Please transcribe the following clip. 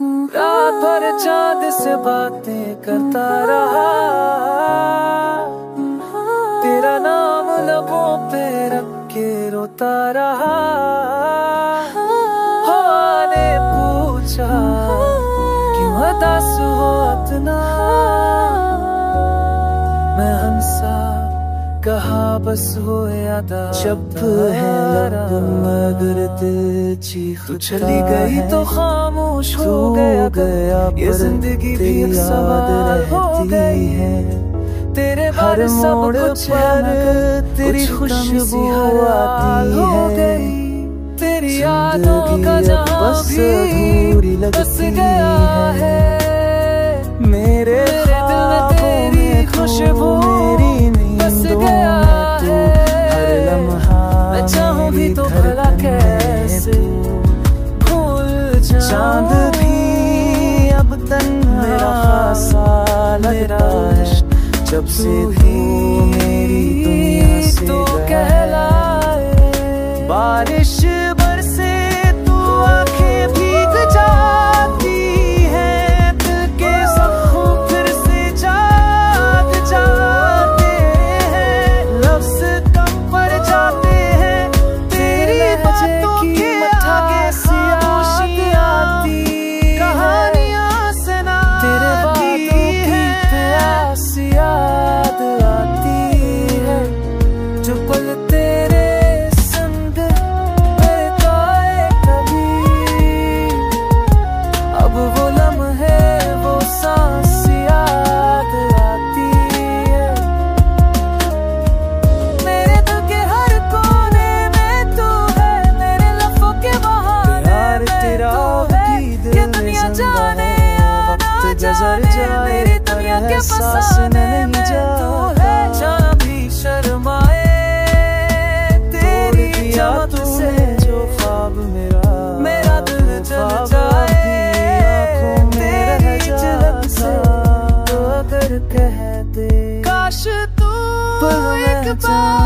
रात भर चांद से बातें करता रहा, तेरा नाम लबों पे रख के रोता रहा। हवा ने पूछा क्यों उदास हो इतना, मैं हंसा कहा बस हो यादा। चुप है लब मगर दिल चीख तू चली गई तो खामोश हो गया, ये जिंदगी भी एक सवाल हो गई है। तेरे हर मोड़ पर तेरी खुशबू आती है, तेरी यादों का जहां भी बस गया है। मेरे दिल में तेरी खुशबू बस गया है। हर लम्हा मैं चाहूं भी तो भला कैसे भूल जाऊं। चांद भी अब तन्हा सा लगता है, जब से तू मेरी दुनिया से तो कहलाए। बारिश बरसे तू आंखें भीग जाती है, दिल के जख्म फिर से जाग जाते हैं। लफ्ज कम पड़ जाते हैं तेरी बातों के आगे, खामोशी आती कहानियां सुनाती है। प्यास याद आती है, जो पल तेरे संग बिताए कभी। अब वो लम्हे वो सांस याद आती है। मेरे दिल के हर कोने में तू है, मेरे लफ्जों के बहाने तेरा ये दुनिया जाने या ना जाने, मेरी दुनिया के फसाने में तू है। जहाँ भी शर्माए तेरी चमक से जो ख्वाब मेरा दिल जल जाए तेरी झलक से। तो अगर कह दे काश तू एक बार